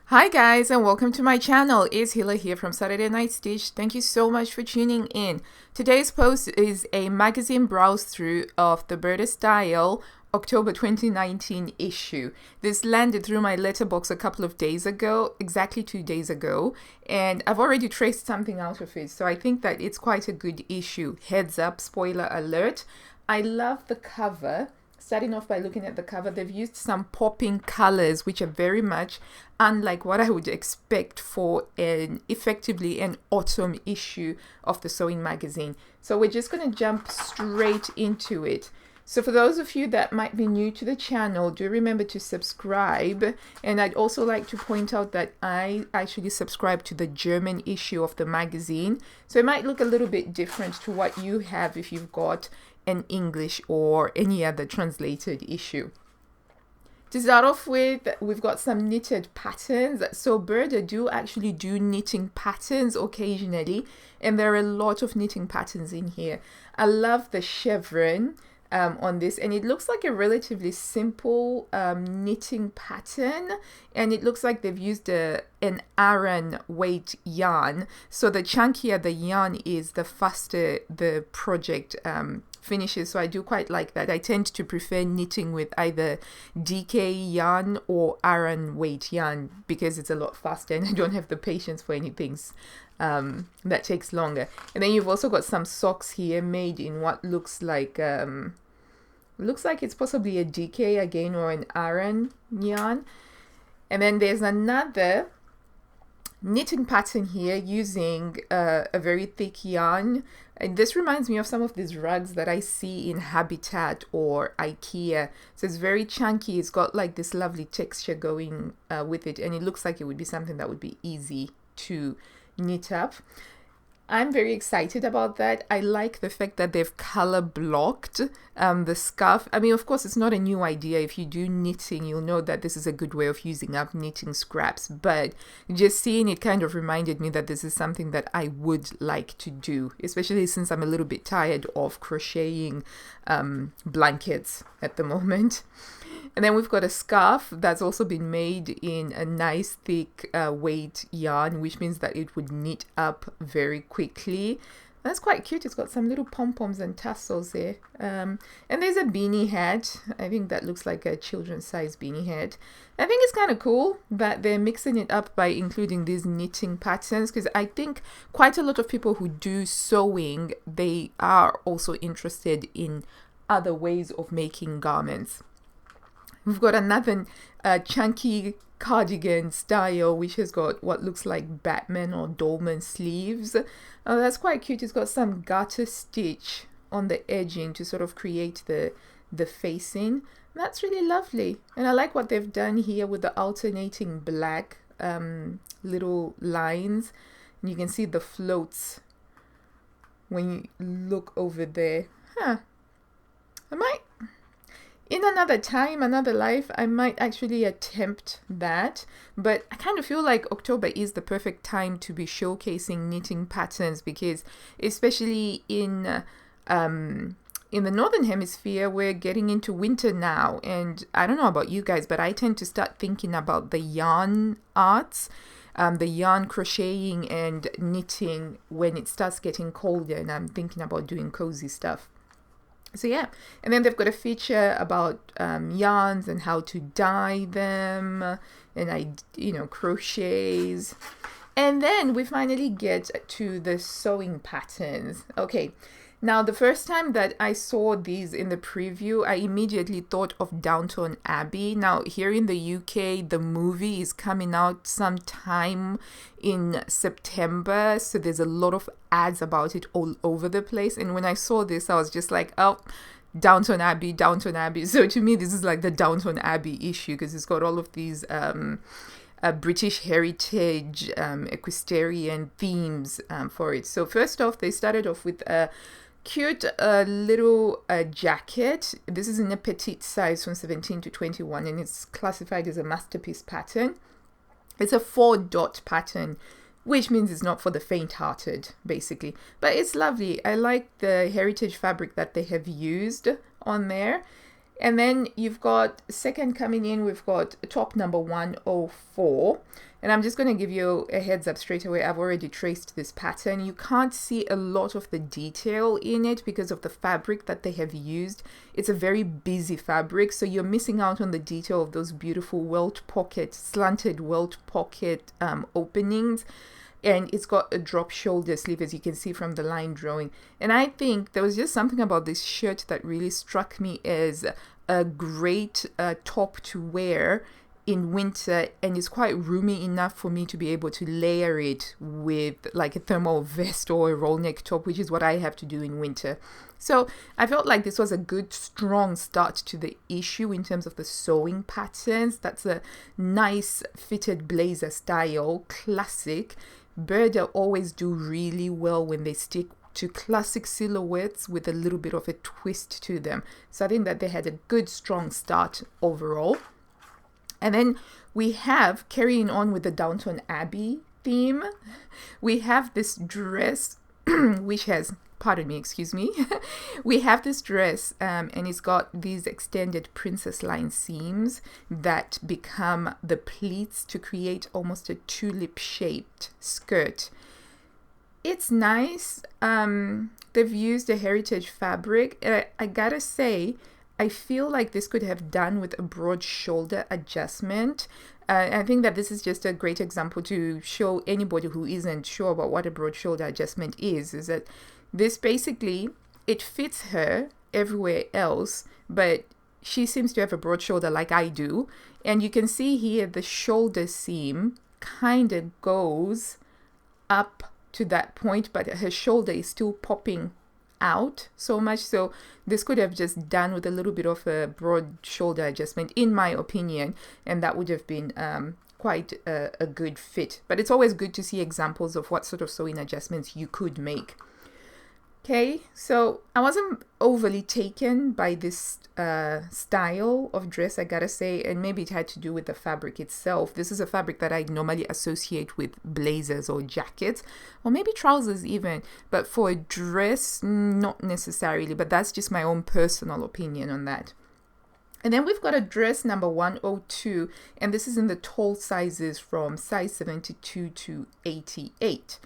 Hi guys and welcome to my channel. It's Hila here from Saturday Night Stitch. Thank you so much for tuning in. Today's post is a magazine browse through of the Burdastyle October 2019 issue. This landed through my letterbox a couple of days ago, exactly 2 days ago, and I've already traced something out of it, so I think that it's quite a good issue. Heads up, spoiler alert. I love the cover. Starting off by looking at the cover, they've used some popping colors which are very much unlike what I would expect for effectively an autumn issue of the sewing magazine. So we're just going to jump straight into it. So for those of you that might be new to the channel, do remember to subscribe. And I'd also like to point out that I actually subscribe to the German issue of the magazine. So it might look a little bit different to what you have if you've got an English or any other translated issue. To start off with, we've got some knitted patterns. So Burda do actually do knitting patterns occasionally, and there are a lot of knitting patterns in here. I love the chevron on this, and it looks like a relatively simple knitting pattern, and it looks like they've used an Aran weight yarn. So the chunkier the yarn is, the faster the project finishes. So I do quite like that. I tend to prefer knitting with either DK yarn or Aran weight yarn because it's a lot faster and I don't have the patience for anything that takes longer. And then you've also got some socks here made in what looks like it's possibly a DK again or an Aran yarn. And then there's another knitting pattern here using a very thick yarn, and this reminds me of some of these rugs that I see in Habitat or IKEA. So it's very chunky, it's got like this lovely texture going with it, and it looks like it would be something that would be easy to knit up. I'm very excited about that. I like the fact that they've color blocked the scarf. I mean, of course, it's not a new idea. If you do knitting, you'll know that this is a good way of using up knitting scraps. But just seeing it kind of reminded me that this is something that I would like to do, especially since I'm a little bit tired of crocheting blankets at the moment. And then we've got a scarf that's also been made in a nice thick weight yarn, which means that it would knit up very quickly. That's quite cute. It's got some little pom-poms and tassels there. And there's a beanie hat. I think that looks like a children's size beanie hat. I think it's kind of cool that they're mixing it up by including these knitting patterns, because I think quite a lot of people who do sewing, they are also interested in other ways of making garments. We've got another chunky cardigan style, which has got what looks like Batman or Dolman sleeves. That's quite cute. It's got some garter stitch on the edging to sort of create the facing. That's really lovely. And I like what they've done here with the alternating black little lines. And you can see the floats when you look over there. In another time, another life, I might actually attempt that, but I kind of feel like October is the perfect time to be showcasing knitting patterns, because especially in the Northern Hemisphere, we're getting into winter now, and I don't know about you guys, but I tend to start thinking about the yarn arts, the yarn crocheting and knitting when it starts getting colder, and I'm thinking about doing cozy stuff. So yeah, and then they've got a feature about yarns and how to dye them, and crochets. And then we finally get to the sewing patterns. Okay, now the first time that I saw these in the preview, I immediately thought of Downton Abbey. Now here in the UK, the movie is coming out sometime in September, so there's a lot of ads about it all over the place. And when I saw this, I was just like, oh, Downton Abbey, Downton Abbey. So to me, this is like the Downton Abbey issue, because it's got all of these British heritage equestrian themes for it. So first off, they started off with a cute little jacket. This is in a petite size from 17 to 21, and it's classified as a masterpiece pattern. It's a 4-dot pattern, which means it's not for the faint-hearted, basically. But it's lovely. I like the heritage fabric that they have used on there. And then you've got second coming in, we've got top number 104. And I'm just going to give you a heads up straight away. I've already traced this pattern. You can't see a lot of the detail in it because of the fabric that they have used. It's a very busy fabric, so you're missing out on the detail of those beautiful welt pocket, slanted welt pocket openings. And it's got a drop shoulder sleeve, as you can see from the line drawing. And I think there was just something about this shirt that really struck me as a great top to wear in winter, and it's quite roomy enough for me to be able to layer it with like a thermal vest or a roll neck top, which is what I have to do in winter. So I felt like this was a good strong start to the issue in terms of the sewing patterns. That's a nice fitted blazer style, classic. Burda always do really well when they stick to classic silhouettes with a little bit of a twist to them. So I think that they had a good strong start overall. And then we have, carrying on with the Downton Abbey theme, we have this dress which has, pardon me, excuse me, we have this dress and it's got these extended princess line seams that become the pleats to create almost a tulip shaped skirt. It's nice. They've used a heritage fabric. I gotta say, I feel like this could have done with a broad shoulder adjustment. I think that this is just a great example to show anybody who isn't sure about what a broad shoulder adjustment is that this basically, it fits her everywhere else, but she seems to have a broad shoulder like I do. And you can see here the shoulder seam kind of goes up to that point, but her shoulder is still popping out so much. So this could have just done with a little bit of a broad shoulder adjustment, in my opinion, and that would have been quite a good fit. But it's always good to see examples of what sort of sewing adjustments you could make. Okay, so I wasn't overly taken by this style of dress, I gotta say, and maybe it had to do with the fabric itself. This is a fabric that I normally associate with blazers or jackets, or maybe trousers even, but for a dress, not necessarily, but that's just my own personal opinion on that. And then we've got a dress number 102, and this is in the tall sizes from size 72 to 88.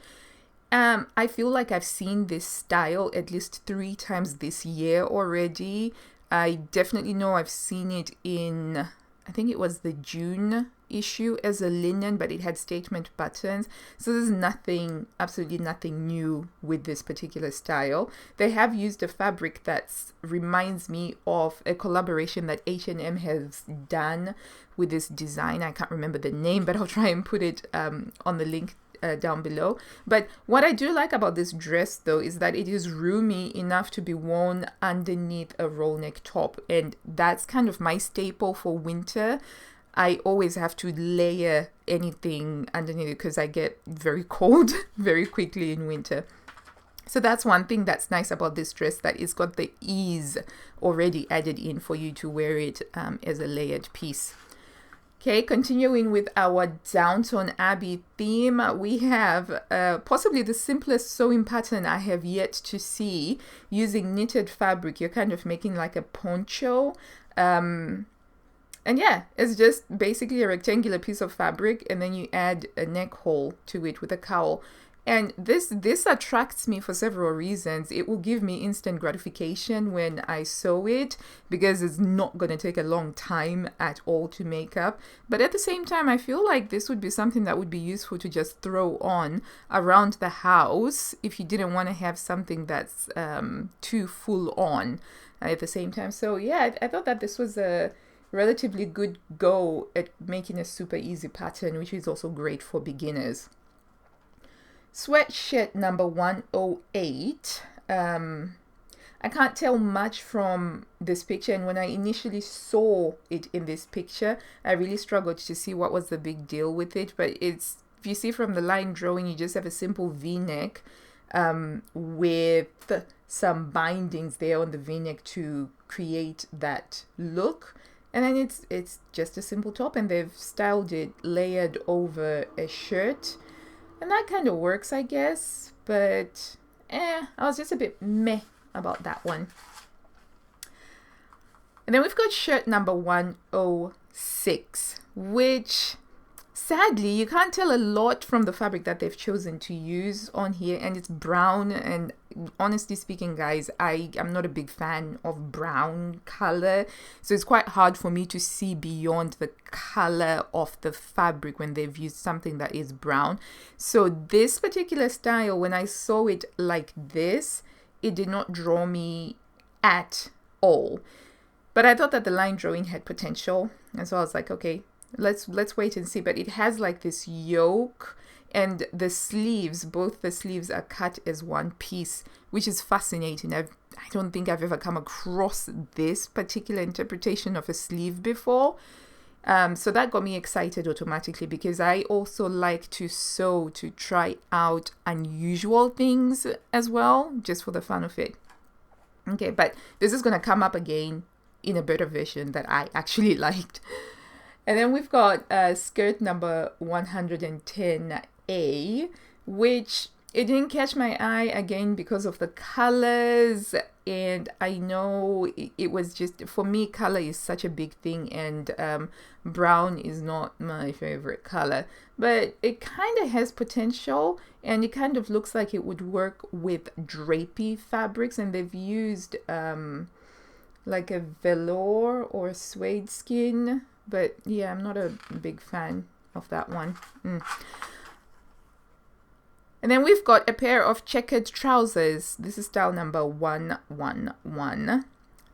I feel like I've seen this style at least 3 times this year already. I definitely know I've seen it in, I think it was the June issue as a linen, but it had statement buttons. So there's nothing, absolutely nothing new with this particular style. They have used a fabric that reminds me of a collaboration that H&M has done with this design. I can't remember the name, but I'll try and put it on the link down below. But what I do like about this dress though is that it is roomy enough to be worn underneath a roll neck top, and that's kind of my staple for winter. I always have to layer anything underneath it because I get very cold very quickly in winter. So that's one thing that's nice about this dress, that it's got the ease already added in for you to wear it as a layered piece. Okay, continuing with our Downton Abbey theme, we have possibly the simplest sewing pattern I have yet to see using knitted fabric. You're kind of making like a poncho. And yeah, it's just basically a rectangular piece of fabric, and then you add a neck hole to it with a cowl. And this attracts me for several reasons. It will give me instant gratification when I sew it because it's not going to take a long time at all to make up. But at the same time, I feel like this would be something that would be useful to just throw on around the house if you didn't want to have something that's too full on at the same time. So yeah, I thought that this was a relatively good go at making a super easy pattern, which is also great for beginners. Sweatshirt number 108. I can't tell much from this picture, and when I initially saw it in this picture, I really struggled to see what was the big deal with it. But it's, if you see from the line drawing, you just have a simple V-neck with some bindings there on the V-neck to create that look. And then it's just a simple top, and they've styled it layered over a shirt. And that kind of works, I guess, but I was just a bit meh about that one. And then we've got shirt number 106, which sadly you can't tell a lot from the fabric that they've chosen to use on here, and it's brown. And honestly speaking, guys, I'm not a big fan of brown color, so it's quite hard for me to see beyond the color of the fabric when they've used something that is brown. So this particular style, when I saw it like this, it did not draw me at all. But I thought that the line drawing had potential, and so I was like, okay, let's wait and see. But it has like this yoke, and the sleeves, both the sleeves are cut as one piece, which is fascinating. I don't think I've ever come across this particular interpretation of a sleeve before. So that got me excited automatically, because I also like to sew to try out unusual things as well, just for the fun of it. Okay, but this is going to come up again in a better version that I actually liked. And then we've got skirt number 110A, which it didn't catch my eye again because of the colors. And I know it was just, for me, color is such a big thing, and brown is not my favorite color. But it kind of has potential, and it kind of looks like it would work with drapey fabrics. And they've used like a velour or suede skin. But yeah, I'm not a big fan of that one. And then we've got a pair of checkered trousers. This is style number 111.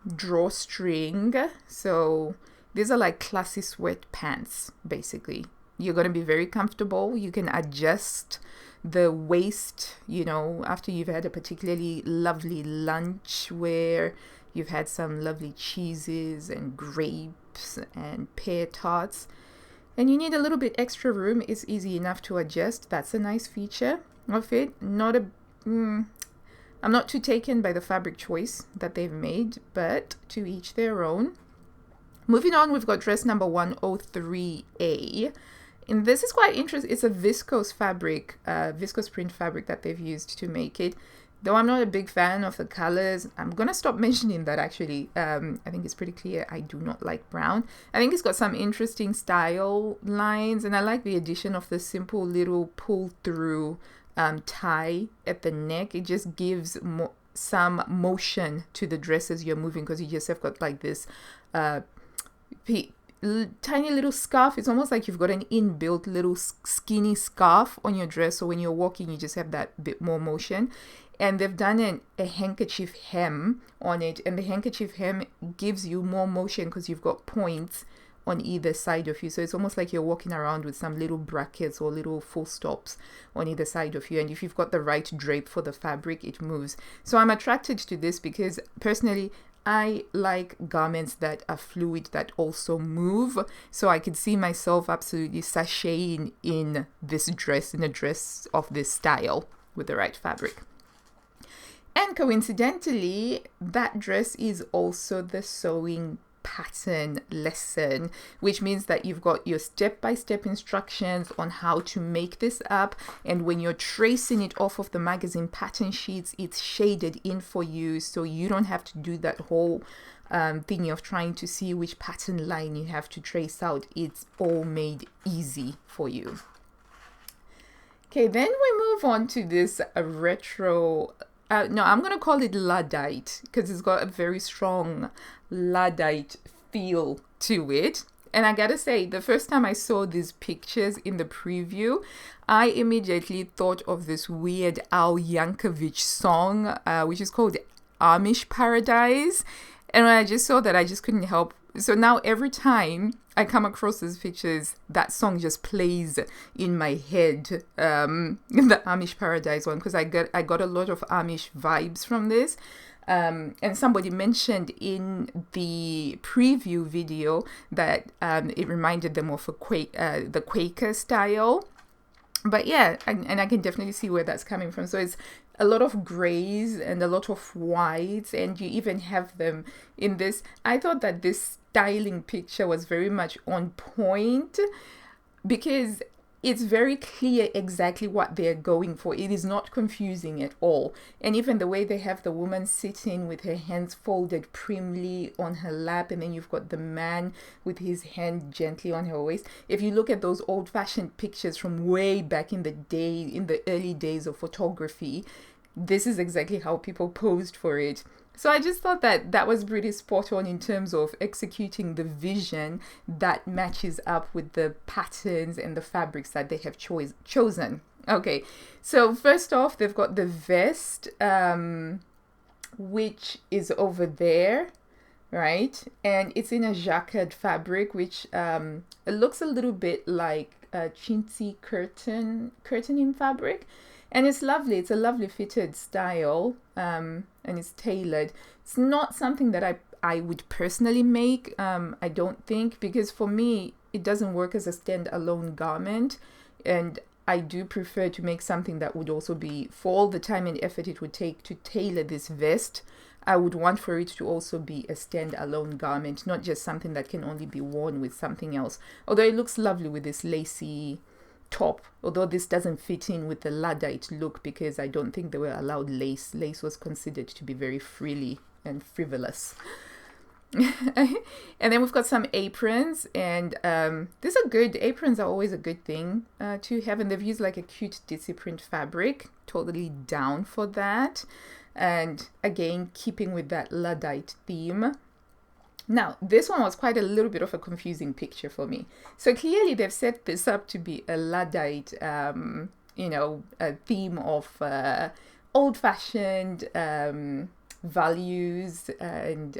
Drawstring. So these are like classy sweatpants, basically. You're going to be very comfortable. You can adjust the waist, you know, after you've had a particularly lovely lunch where you've had some lovely cheeses and grapes and pear tarts, and you need a little bit extra room. It's easy enough to adjust. That's a nice feature of it. I'm not too taken by the fabric choice that they've made, but to each their own. Moving on, we've got dress number 103A. And this is quite interesting. It's a viscose fabric, viscose print fabric that they've used to make it. Though I'm not a big fan of the colors, I'm going to stop mentioning that actually. I think it's pretty clear I do not like brown. I think it's got some interesting style lines, and I like the addition of the simple little pull-through tie at the neck. It just gives some motion to the dress as you're moving, because you just have got like this tiny little scarf. It's almost like you've got an inbuilt little skinny scarf on your dress, so when you're walking you just have that bit more motion. And they've done a handkerchief hem on it, and the handkerchief hem gives you more motion because you've got points on either side of you. So it's almost like you're walking around with some little brackets or little full stops on either side of you. And if you've got the right drape for the fabric, it moves. So I'm attracted to this because personally, I like garments that are fluid, that also move. So I could see myself absolutely sashaying in this dress, in a dress of this style with the right fabric. And coincidentally, that dress is also the sewing pattern lesson, which means that you've got your step-by-step instructions on how to make this up, and when you're tracing it off of the magazine pattern sheets, it's shaded in for you, so you don't have to do that whole thing of trying to see which pattern line you have to trace out. It's all made easy for you. Okay, then we move on to this retro no, I'm going to call it Luddite, because it's got a very strong Luddite feel to it. And I gotta say, the first time I saw these pictures in the preview, I immediately thought of this Weird Al Yankovic song, which is called Amish Paradise. And when I just saw that, I just couldn't help. So now every time I come across these pictures, that song just plays in my head, the Amish Paradise one, because I got a lot of Amish vibes from this. And somebody mentioned in the preview video that it reminded them of the Quaker style. But yeah, and I can definitely see where that's coming from. So it's a lot of grays and a lot of whites, and you even have them in this. I thought that this styling picture was very much on point, because it's very clear exactly what they're going for. It is not confusing at all. And even the way they have the woman sitting with her hands folded primly on her lap, and then you've got the man with his hand gently on her waist. If you look at those old-fashioned pictures from way back in the day, in the early days of photography, this is exactly how people posed for it. So I just thought that that was pretty spot on in terms of executing the vision that matches up with the patterns and the fabrics that they have chosen. Okay, so first off, they've got the vest, which is over there, right? And it's in a jacquard fabric, which it looks a little bit like a chintzy curtaining fabric. And it's lovely. It's a lovely fitted style, and it's tailored. It's not something that I would personally make, I don't think, because for me, it doesn't work as a standalone garment. And I do prefer to make something that would also be, for all the time and effort it would take to tailor this vest, I would want for it to also be a standalone garment, not just something that can only be worn with something else. Although it looks lovely with this lacy top, although this doesn't fit in with the Luddite look because I don't think they were allowed lace. Lace was considered to be very frilly and frivolous. And then we've got some aprons, and these are good. Aprons are always a good thing to have, and they've used like a cute ditsy print fabric. Totally down for that. And again, keeping with that Luddite theme. Now, this one was quite a little bit of a confusing picture for me. So clearly they've set this up to be a Luddite, a theme of old-fashioned values and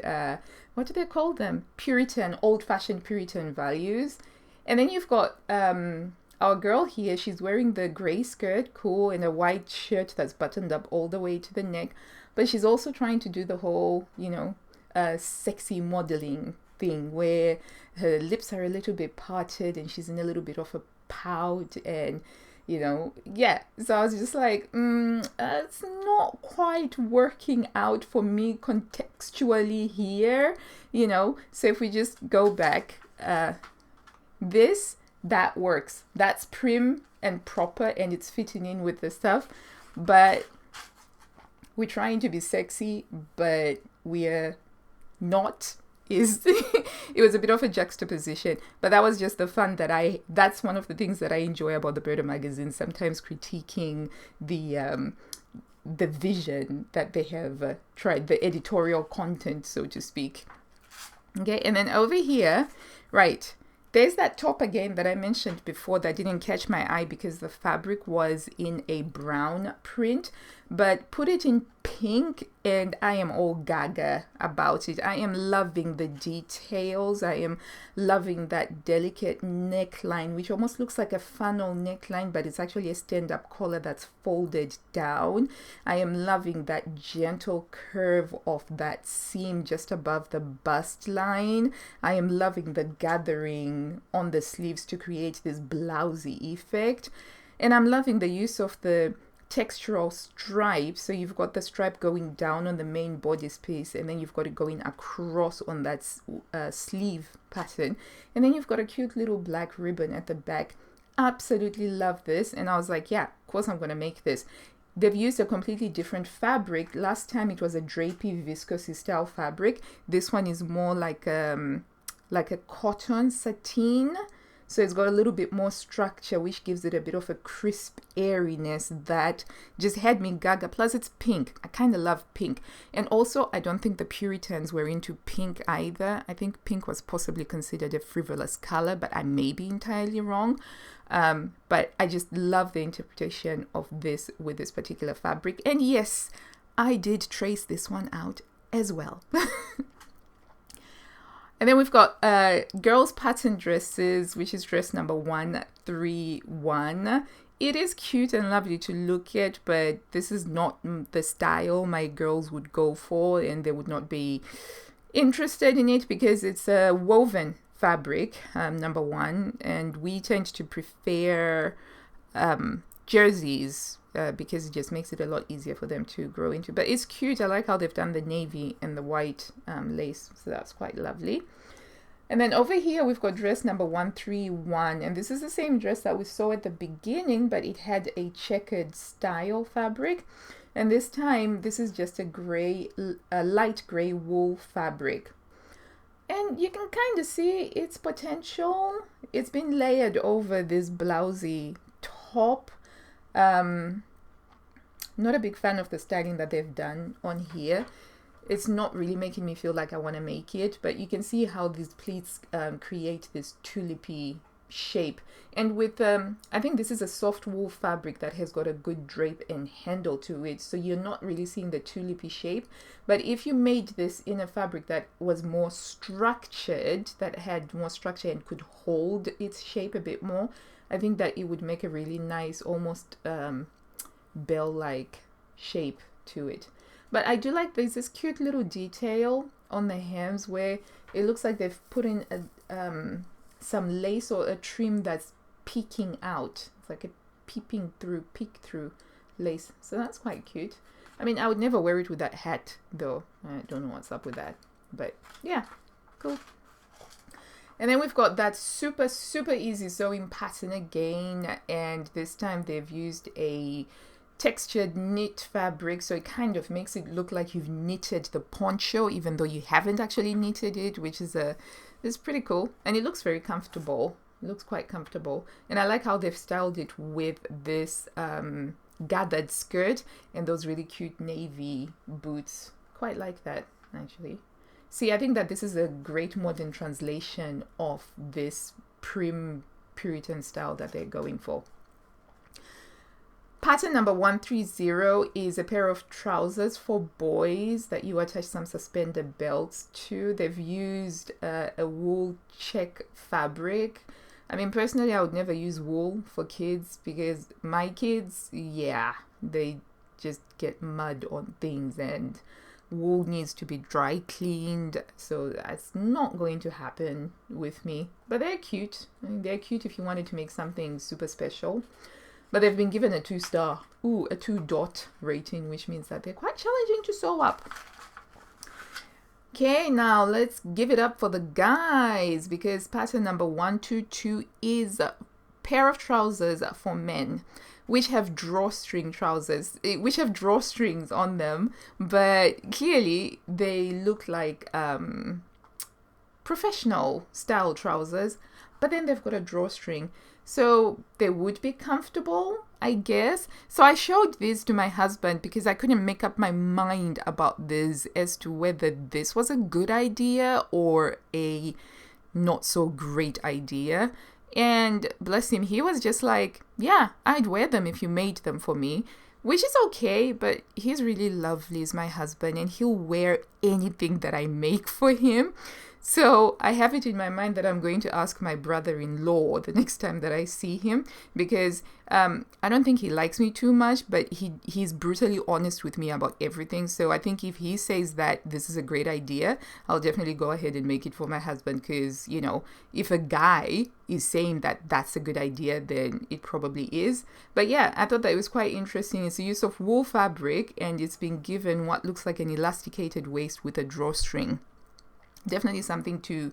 what do they call them? Puritan, old-fashioned Puritan values. And then you've got our girl here. She's wearing the gray skirt, cool, and a white shirt that's buttoned up all the way to the neck. But she's also trying to do the whole, sexy modeling thing where her lips are a little bit parted and she's in a little bit of a pout, and so I was just like, it's not quite working out for me contextually here, so if we just go back, that works, that's prim and proper and it's fitting in with the stuff, but we're trying to be sexy, but we're not. It was a bit of a juxtaposition, but that was just the fun that's one of the things that I enjoy about the Burda magazine, sometimes critiquing the vision that they have tried, the editorial content, so to speak. Okay, and then over here, right, there's that top again that I mentioned before that didn't catch my eye because the fabric was in a brown print, but put it in pink and I am all gaga about it. I am loving the details. I am loving that delicate neckline, which almost looks like a funnel neckline, but it's actually a stand-up collar that's folded down. I am loving that gentle curve of that seam just above the bust line. I am loving the gathering on the sleeves to create this blousy effect. And I'm loving the use of the textural stripe. So you've got the stripe going down on the main body space, and then you've got it going across on that sleeve pattern, and then you've got a cute little black ribbon at the back. Absolutely love this, and I was like, yeah, of course I'm gonna make this. They've used a completely different fabric. Last time it was a drapey viscose style fabric. This one is more like a cotton sateen. So it's got a little bit more structure, which gives it a bit of a crisp airiness that just had me gaga. Plus it's pink. I kind of love pink. And also, I don't think the Puritans were into pink either. I think pink was possibly considered a frivolous color, but I may be entirely wrong. But I just love the interpretation of this with this particular fabric. And yes, I did trace this one out as well. And then we've got girls' pattern dresses, which is dress number 131. It is cute and lovely to look at, but this is not the style my girls would go for, and they would not be interested in it because it's a woven fabric, number one, and we tend to prefer jerseys because it just makes it a lot easier for them to grow into. But it's cute. I like how they've done the navy and the white lace, so that's quite lovely. And then over here, we've got dress number 131. And this is the same dress that we saw at the beginning, but it had a checkered style fabric. And this time, this is just a light gray wool fabric. And you can kind of see its potential. It's been layered over this blousey top. Not a big fan of the styling that they've done on here. It's not really making me feel like I want to make it, but you can see how these pleats create this tulipy shape. And with, I think this is a soft wool fabric that has got a good drape and handle to it, so you're not really seeing the tulipy shape. But if you made this in a fabric that was more structured, that had more structure and could hold its shape a bit more, I think that it would make a really nice, almost bell-like shape to it. But I do like there's this cute little detail on the hems where it looks like they've put in some lace or a trim that's peeking out. It's like a peek through lace. So that's quite cute. I mean, I would never wear it with that hat though. I don't know what's up with that. But yeah, cool. And then we've got that super easy sewing pattern again. And this time they've used a textured knit fabric, so it kind of makes it look like you've knitted the poncho even though you haven't actually knitted it, which is pretty cool. And it looks very comfortable. It looks quite comfortable, and I like how they've styled it with this gathered skirt and those really cute navy boots. Quite like that, actually. See, I think that this is a great modern translation of this prim Puritan style that they're going for. Pattern number 130 is a pair of trousers for boys that you attach some suspender belts to. They've used a wool check fabric. I mean, personally, I would never use wool for kids because my kids, yeah, they just get mud on things and wool needs to be dry cleaned. So that's not going to happen with me. But they're cute. I mean, they're cute if you wanted to make something super special. But they've been given a 2-star, a 2-dot rating, which means that they're quite challenging to sew up. Okay, now let's give it up for the guys because pattern number 122 is a pair of trousers for men, which have drawstring trousers, which have drawstrings on them, but clearly they look like professional style trousers, but then they've got a drawstring. So they would be comfortable, I guess. So I showed this to my husband because I couldn't make up my mind about this as to whether this was a good idea or a not so great idea. And bless him, he was just like, yeah, I'd wear them if you made them for me, which is okay, but he's really lovely, is my husband, and he'll wear anything that I make for him. So I have it in my mind that I'm going to ask my brother-in-law the next time that I see him because I don't think he likes me too much, but he's brutally honest with me about everything. So I think if he says that this is a great idea, I'll definitely go ahead and make it for my husband because, you know, if a guy is saying that that's a good idea, then it probably is. But yeah, I thought that it was quite interesting. It's the use of wool fabric and it's been given what looks like an elasticated waist with a drawstring. Definitely something to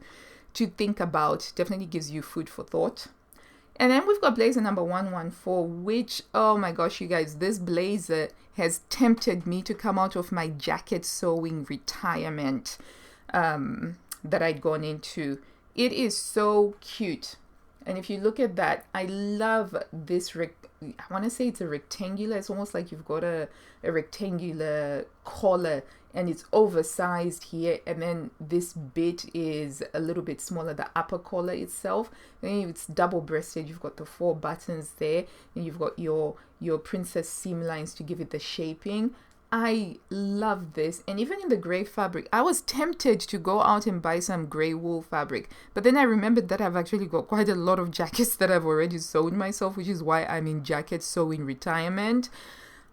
think about. Definitely gives you food for thought. And then we've got blazer number 114, which, oh my gosh, you guys, this blazer has tempted me to come out of my jacket sewing retirement that I'd gone into. It is so cute. And if you look at that, I love this, I want to say it's a rectangular, it's almost like you've got a rectangular collar and it's oversized here, and then this bit is a little bit smaller, the upper collar itself. Then it's double-breasted, you've got the 4 buttons there, and you've got your princess seam lines to give it the shaping. I love this. And even in the gray fabric, I was tempted to go out and buy some gray wool fabric, but then I remembered that I've actually got quite a lot of jackets that I've already sewn myself, which is why I'm in jacket sewing retirement.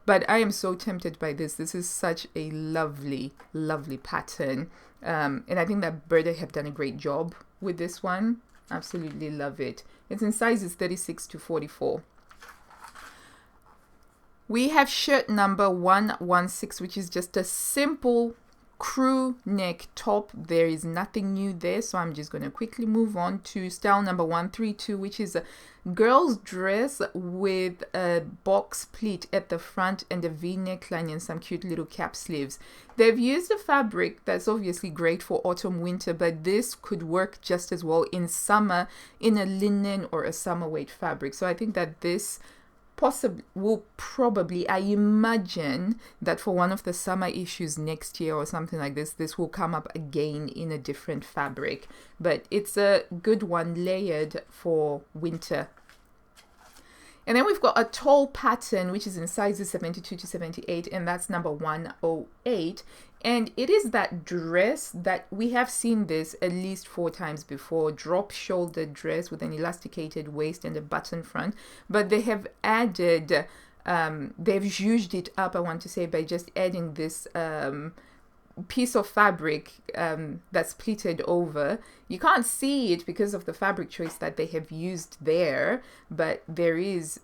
But I am so tempted by this. This is such a lovely, lovely pattern. And I think that Burda have done a great job with this one. Absolutely love it. It's in sizes 36 to 44. We have shirt number 116, which is just a simple crew neck top. There is nothing new there, so I'm just going to quickly move on to style number 132, which is a girl's dress with a box pleat at the front and a V neckline and some cute little cap sleeves. They've used a fabric that's obviously great for autumn winter, but this could work just as well in summer in a linen or a summer weight fabric. So I think that this will probably, I imagine that for one of the summer issues next year or something like this, this will come up again in a different fabric. But it's a good one layered for winter. And then we've got a tall pattern, which is in sizes 72 to 78, and that's number 108. And it is that dress that we have seen this at least 4 times before. Drop shoulder dress with an elasticated waist and a button front. But they have added, they've zhuzhed it up, I want to say, by just adding this piece of fabric that's pleated over. You can't see it because of the fabric choice that they have used there, but there is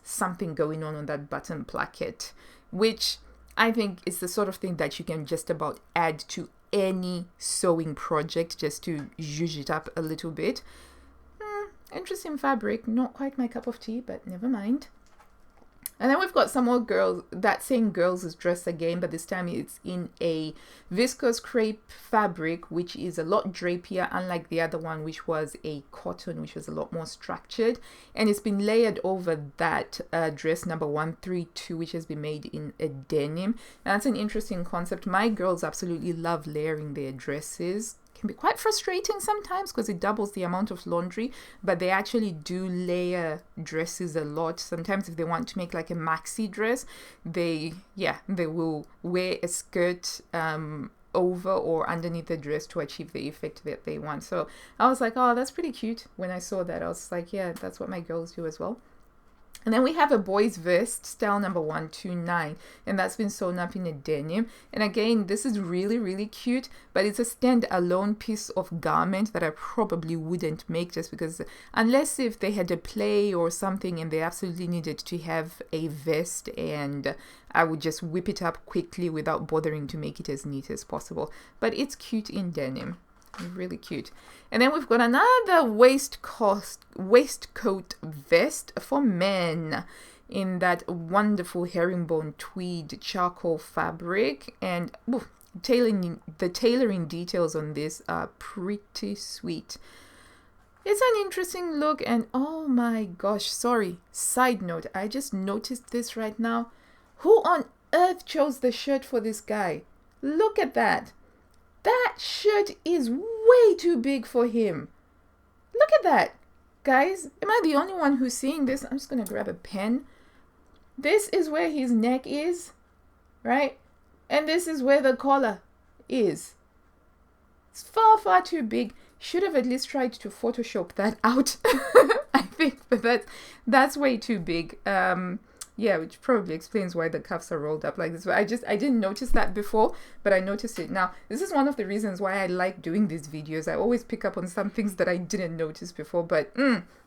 something going on that button placket, which I think is the sort of thing that you can just about add to any sewing project just to zhuzh it up a little bit. Interesting fabric, not quite my cup of tea, but never mind. And then we've got some more girls, that same girls' dress again, but this time it's in a viscose crepe fabric, which is a lot drapier, unlike the other one, which was a cotton, which was a lot more structured. And it's been layered over that dress number 132, which has been made in a denim. And that's an interesting concept. My girls absolutely love layering their dresses. Can be quite frustrating sometimes because it doubles the amount of laundry, but they actually do layer dresses a lot. Sometimes if they want to make like a maxi dress, they will wear a skirt over or underneath the dress to achieve the effect that they want. So I was like, oh, that's pretty cute. When I saw that, I was like, yeah, that's what my girls do as well. And then we have a boy's vest, style number 129, and that's been sewn up in a denim. And again, this is really, really cute, but it's a stand-alone piece of garment that I probably wouldn't make just because, unless if they had a play or something and they absolutely needed to have a vest, and I would just whip it up quickly without bothering to make it as neat as possible. But it's cute in denim. Really cute. And then we've got another waistcoat vest for men in that wonderful herringbone tweed charcoal fabric, and the tailoring details on this are pretty sweet. It's an interesting look, and oh my gosh, sorry, side note, I just noticed this right now. Who on earth chose the shirt for this guy? Look at that. That shirt is way too big for him. Look at that. Guys, am I the only one who's seeing this? I'm just going to grab a pen. This is where his neck is, right? And this is where the collar is. It's far, far too big. Should have at least tried to Photoshop that out. I think, but that's way too big. Yeah, which probably explains why the cuffs are rolled up like this. But I didn't notice that before, but I noticed it now. This is one of the reasons why I like doing these videos. I always pick up on some things that I didn't notice before, but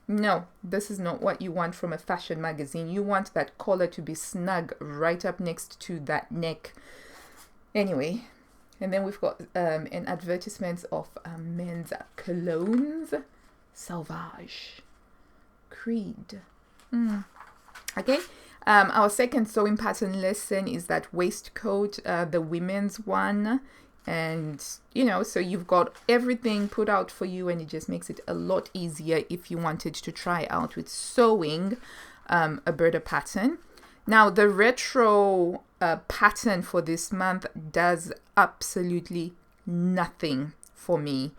no, this is not what you want from a fashion magazine. You want that collar to be snug right up next to that neck. Anyway, and then we've got an advertisement of men's colognes. Sauvage. Creed. Okay. Our second sewing pattern lesson is that waistcoat, the women's one. And, you know, so you've got everything put out for you, and it just makes it a lot easier if you wanted to try out with sewing a Burda pattern. Now, the retro pattern for this month does absolutely nothing for me.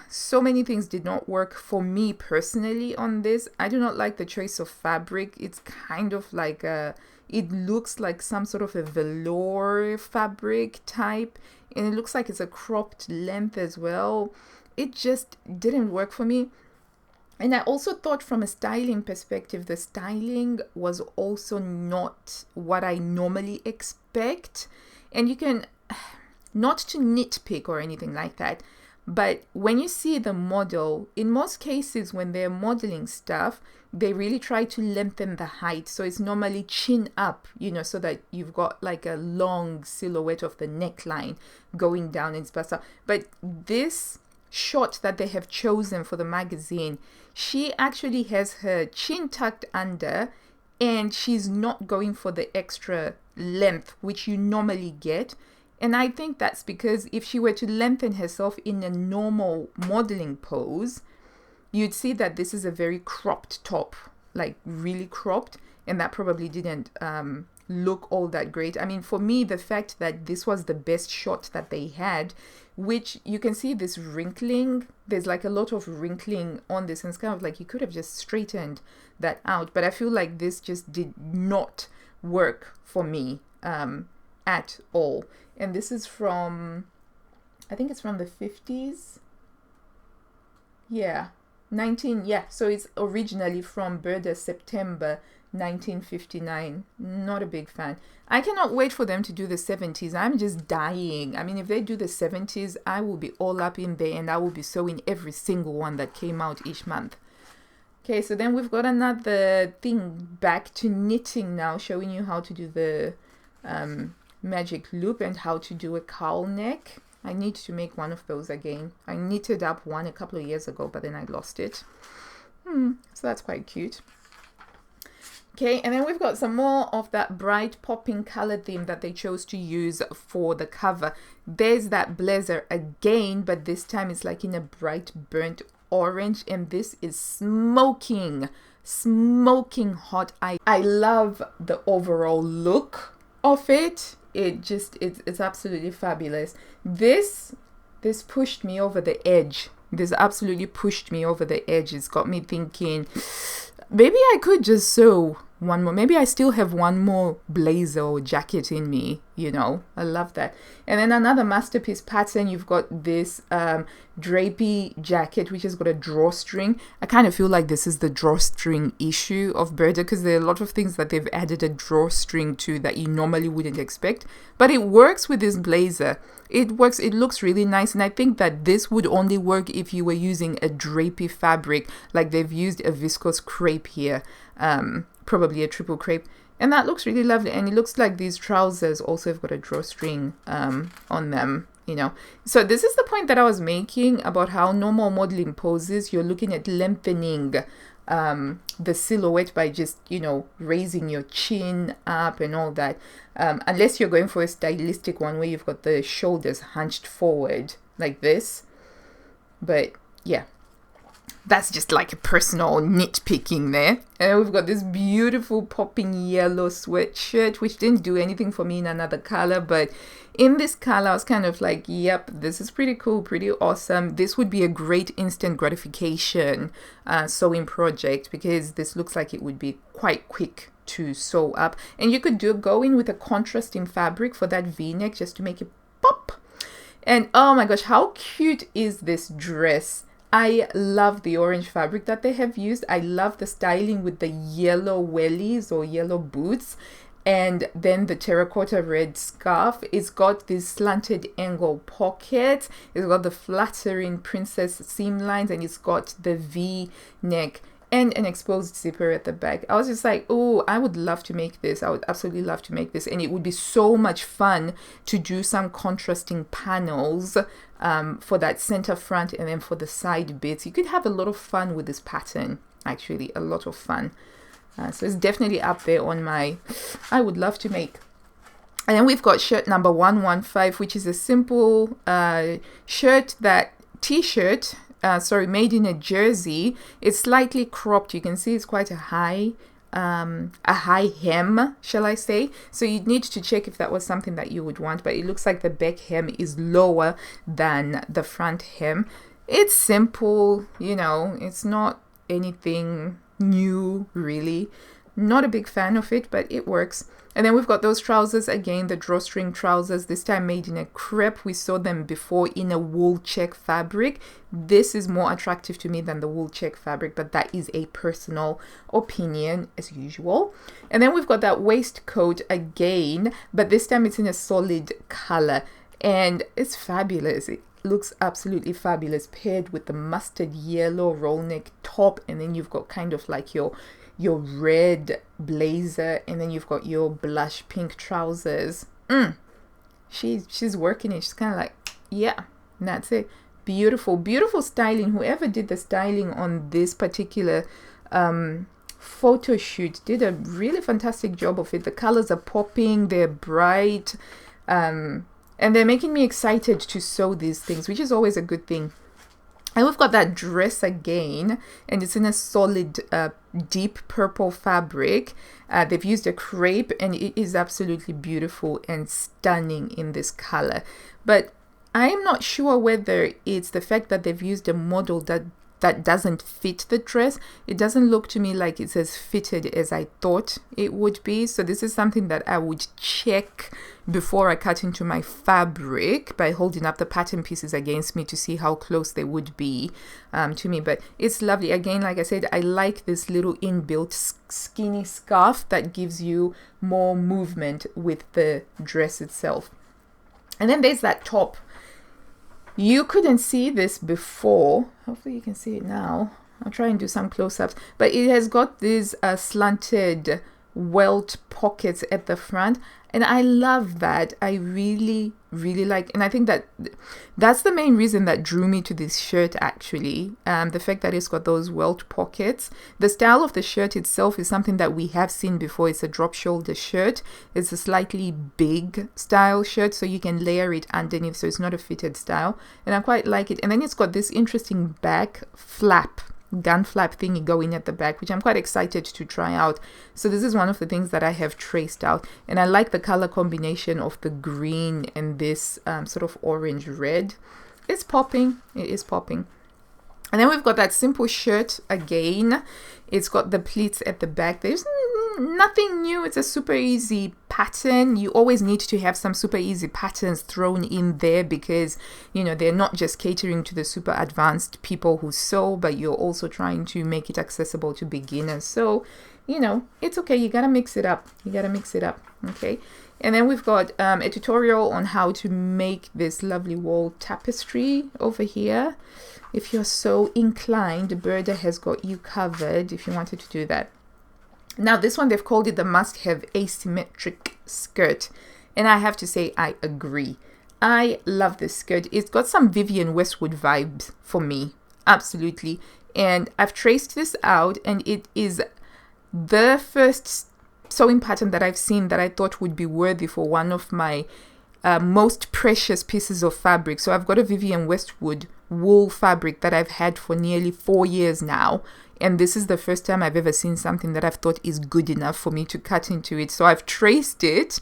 So many things did not work for me personally on this. I do not like the choice of fabric. It's kind of like it looks like some sort of a velour fabric type, and it looks like it's a cropped length as well. It just didn't work for me. And I also thought from a styling perspective, the styling was also not what I normally expect. And you can, not to nitpick or anything like that, But when you see the model, in most cases when they're modeling stuff, they really try to lengthen the height. So it's normally chin up, you know, so that you've got like a long silhouette of the neckline going down its bust. But this shot that they have chosen for the magazine, she actually has her chin tucked under, and she's not going for the extra length which you normally get. And I think that's because if she were to lengthen herself in a normal modeling pose, you'd see that this is a very cropped top, like really cropped, and that probably didn't look all that great. I mean, for me, the fact that this was the best shot that they had, which you can see this wrinkling, there's like a lot of wrinkling on this, and it's kind of like you could have just straightened that out, but I feel like this just did not work for me at all. And this is from, I think it's from the 50s. Yeah, so it's originally from Burda, September 1959. Not a big fan. I cannot wait for them to do the 70s. I'm just dying. I mean, if they do the 70s, I will be all up in there, and I will be sewing every single one that came out each month. Okay, so then we've got another thing back to knitting now, showing you how to do the magic loop and how to do a cowl neck. I need to make one of those again. I knitted up one a couple of years ago, but then I lost it. So that's quite cute. Okay, and then we've got some more of that bright popping color theme that they chose to use for the cover. There's that blazer again, but this time it's like in a bright burnt orange, and this is smoking hot. I love the overall look of it. It's absolutely fabulous. This pushed me over the edge. This absolutely pushed me over the edge. It's got me thinking, maybe I could just sew one more. Maybe I still have one more blazer or jacket in me, you know. I love that. And then another masterpiece pattern, you've got this drapey jacket, which has got a drawstring. I kind of feel like this is the drawstring issue of Burda, because there are a lot of things that they've added a drawstring to that you normally wouldn't expect. But it works with this blazer. It works. It looks really nice. And I think that this would only work if you were using a drapey fabric, like they've used a viscose crepe here. Probably a triple crepe, and that looks really lovely. And it looks like these trousers also have got a drawstring on them, you know. So this is the point that I was making about how normal modeling poses, you're looking at lengthening the silhouette by just, you know, raising your chin up and all that, unless you're going for a stylistic one where you've got the shoulders hunched forward like this. But yeah, that's just like a personal nitpicking there. And we've got this beautiful popping yellow sweatshirt, which didn't do anything for me in another color, but in this color I was kind of like, yep, this is pretty cool, pretty awesome. This would be a great instant gratification sewing project, because this looks like it would be quite quick to sew up. And you could go in with a contrasting fabric for that v-neck just to make it pop. And oh my gosh, how cute is this dress? I love the orange fabric that they have used. I love the styling with the yellow wellies or yellow boots, and then the terracotta red scarf. It's got these slanted angle pockets. It's got the flattering princess seam lines, and it's got the V neck and an exposed zipper at the back. I was just like, oh, I would love to make this. I would absolutely love to make this. And it would be so much fun to do some contrasting panels for that center front and then for the side bits. You could have a lot of fun with this pattern, actually, a lot of fun. So it's definitely up there on my, I would love to make. And then we've got shirt number 115, which is a simple shirt that, t-shirt, made in a jersey. It's slightly cropped. You can see it's quite a high hem, shall I say. So you'd need to check if that was something that you would want, but it looks like the back hem is lower than the front hem. It's simple, you know, it's not anything new really. Not a big fan of it, but it works. And then we've got those trousers again, the drawstring trousers, this time made in a crepe. We saw them before in a wool check fabric. This is more attractive to me than the wool check fabric, but that is a personal opinion as usual. And then we've got that waistcoat again, but this time it's in a solid color and it's fabulous. looks absolutely fabulous, paired with the mustard yellow roll neck top, and then you've got kind of like your red blazer, and then you've got your blush pink trousers. She's working it. She's kind of like, yeah, that's it. Beautiful styling. Whoever did the styling on this particular photo shoot did a really fantastic job of it. The colors are popping, they're bright, and they're making me excited to sew these things, which is always a good thing. And we've got that dress again, and it's in a solid deep purple fabric. They've used a crepe, and it is absolutely beautiful and stunning in this color. But I am not sure whether it's the fact that they've used a model that doesn't fit the dress. It doesn't look to me like it's as fitted as I thought it would be. So this is something that I would check before I cut into my fabric by holding up the pattern pieces against me to see how close they would be to me. But it's lovely. Again, like I said, I like this little inbuilt skinny scarf that gives you more movement with the dress itself. And then there's that top. You couldn't see this before. Hopefully you can see it now. I'll try and do some close-ups. But it has got these slanted welt pockets at the front. And I love that. I really like, and I think that that's the main reason that drew me to this shirt, actually. The fact that it's got those welt pockets. The style of the shirt itself is something that we have seen before. It's a drop shoulder shirt. It's a slightly big style shirt, so you can layer it underneath, so it's not a fitted style. And I quite like it. And then it's got this interesting back flap, gun flap thingy going at the back, which I'm quite excited to try out. So this is one of the things that I have traced out, and I like the color combination of the green and this sort of orange red. It's popping. It is popping. And then we've got that simple shirt again. It's got the pleats at the back. There's nothing new. It's a super easy pattern. You always need to have some super easy patterns thrown in there because, you know, they're not just catering to the super advanced people who sew, but you're also trying to make it accessible to beginners. So, you know, it's okay. You gotta mix it up. Okay. And then we've got a tutorial on how to make this lovely wall tapestry over here. If you're so inclined, Burda has got you covered if you wanted to do that. Now this one, they've called it the must-have asymmetric skirt. And I have to say, I agree. I love this skirt. It's got some Vivienne Westwood vibes for me. Absolutely. And I've traced this out, and it is the first sewing pattern that I've seen that I thought would be worthy for one of my most precious pieces of fabric. So I've got a Vivienne Westwood wool fabric that I've had for nearly 4 years now, and this is the first time I've ever seen something that I've thought is good enough for me to cut into it. So I've traced it,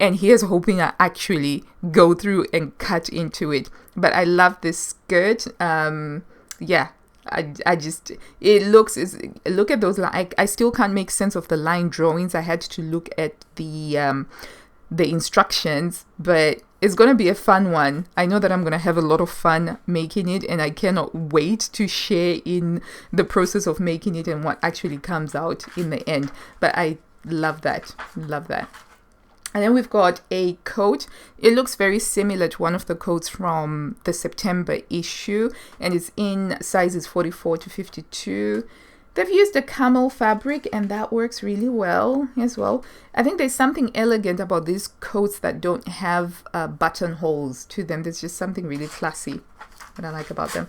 and here's hoping I actually go through and cut into it. But I love this skirt. Yeah, I just, it looks, look at those, I still can't make sense of the line drawings. I had to look at the instructions, but it's going to be a fun one. I know that I'm going to have a lot of fun making it, and I cannot wait to share in the process of making it and what actually comes out in the end. But I love that. And then we've got a coat. It looks very similar to one of the coats from the September issue, and it's in sizes 44 to 52. They've used a camel fabric, and that works really well as well. I think there's something elegant about these coats that don't have buttonholes to them. There's just something really classy that I like about them.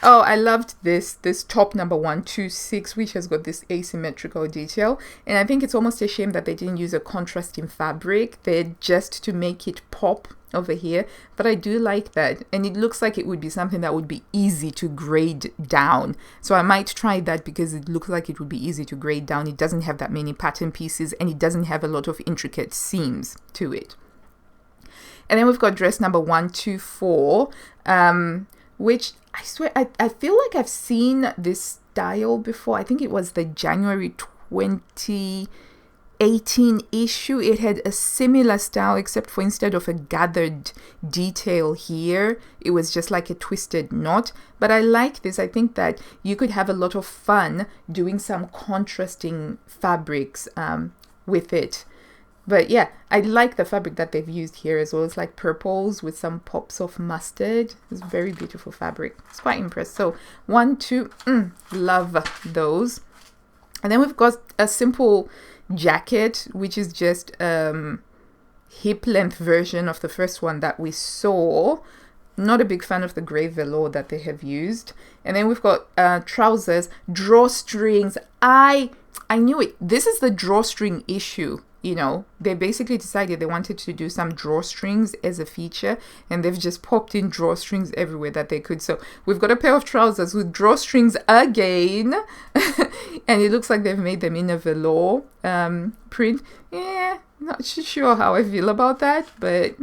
Oh, I loved this top number 126, which has got this asymmetrical detail. And I think it's almost a shame that they didn't use a contrasting fabric there just to make it pop over here. But I do like that. And it looks like it would be something that would be easy to grade down. So I might try that because it looks like it would be easy to grade down. It doesn't have that many pattern pieces, and it doesn't have a lot of intricate seams to it. And then we've got dress number 124, which I swear, I feel like I've seen this style before. I think it was the January 2018 issue. It had a similar style, except for instead of a gathered detail here, it was just like a twisted knot. But I like this. I think that you could have a lot of fun doing some contrasting fabrics with it. But yeah, I like the fabric that they've used here as well. It's like purples with some pops of mustard. It's very beautiful fabric. It's quite impressed. So 1, 2, love those. And then we've got a simple jacket, which is just hip length version of the first one that we saw. Not a big fan of the grey velour that they have used. And then we've got trousers, drawstrings. I knew it. This is the drawstring issue. You know, they basically decided they wanted to do some drawstrings as a feature, and they've just popped in drawstrings everywhere that they could. So we've got a pair of trousers with drawstrings again, and it looks like they've made them in a velour print. Yeah, not sure how I feel about that, but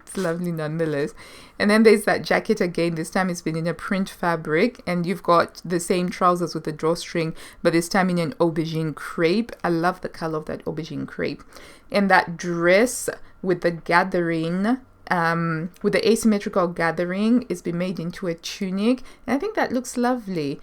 it's lovely nonetheless. And then there's that jacket again. This time it's been in a print fabric, and you've got the same trousers with the drawstring, but this time in an aubergine crepe. I love the color of that aubergine crepe. And that dress with the gathering, with the asymmetrical gathering, it's been made into a tunic, and I think that looks lovely.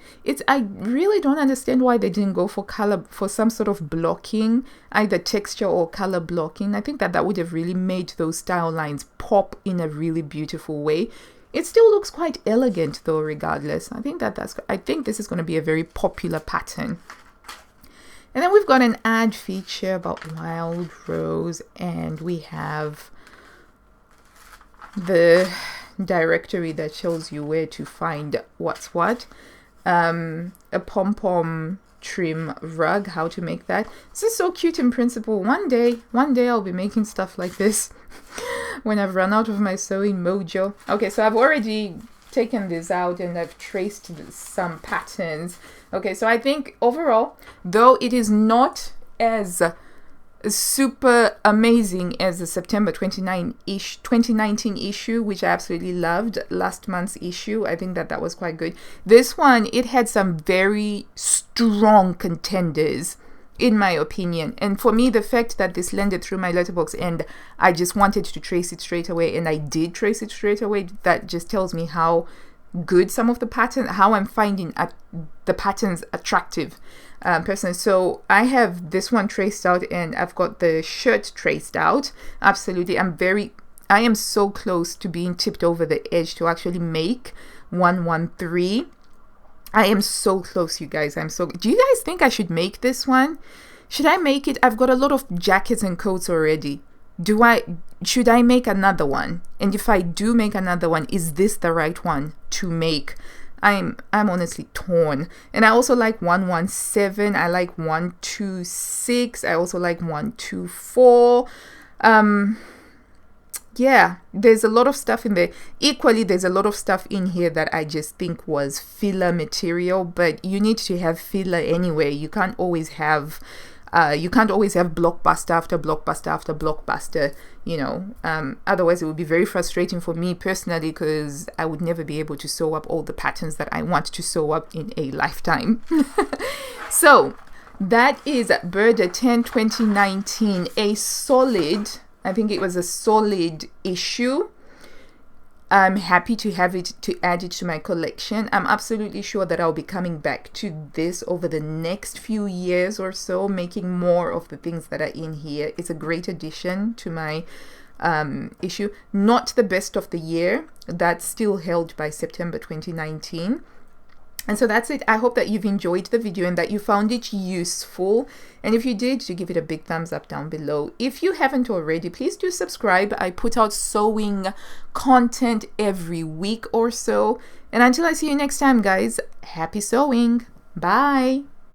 I really don't understand why they didn't go for color, for some sort of blocking, either texture or color blocking. I think that would have really made those style lines pop in a really beautiful way. It still looks quite elegant though, regardless. I think I think this is going to be a very popular pattern. And then we've got an ad feature about Wild Rose, and we have the directory that shows you where to find what's what. A pom-pom trim rug, how to make that. This is so cute in principle. One day I'll be making stuff like this when I've run out of my sewing mojo. Okay, so I've already taken this out and I've traced some patterns. Okay, so I think overall, though it is not as super amazing as the September 2019 issue, which I absolutely loved, last month's issue. I think that was quite good. This one, it had some very strong contenders, in my opinion. And for me, the fact that this landed through my letterbox and I just wanted to trace it straight away, and I did trace it straight away, that just tells me how good some of the patterns, how I'm finding the patterns attractive. Personally, so I have this one traced out, and I've got the shirt traced out. Absolutely, I am so close to being tipped over the edge to actually make 113. I am so close, you guys. Do you guys think I should make this one? Should I make it? I've got a lot of jackets and coats already. Should I make another one? And if I do make another one, is this the right one to make? I'm honestly torn. And I also like 117. I like 126. I also like 124. Yeah, there's a lot of stuff in there. Equally, there's a lot of stuff in here that I just think was filler material, but you need to have filler anyway. You can't always have blockbuster after blockbuster after blockbuster, you know. Otherwise it would be very frustrating for me personally, because I would never be able to sew up all the patterns that I want to sew up in a lifetime. So that is Burda 10 2019, I think it was a solid issue. I'm happy to have it, to add it to my collection. I'm absolutely sure that I'll be coming back to this over the next few years or so, making more of the things that are in here. It's a great addition to my issue. Not the best of the year. That's still held by September 2019. And so that's it. I hope that you've enjoyed the video and that you found it useful. And if you did, do give it a big thumbs up down below. If you haven't already, please do subscribe. I put out sewing content every week or so. And until I see you next time, guys, happy sewing. Bye.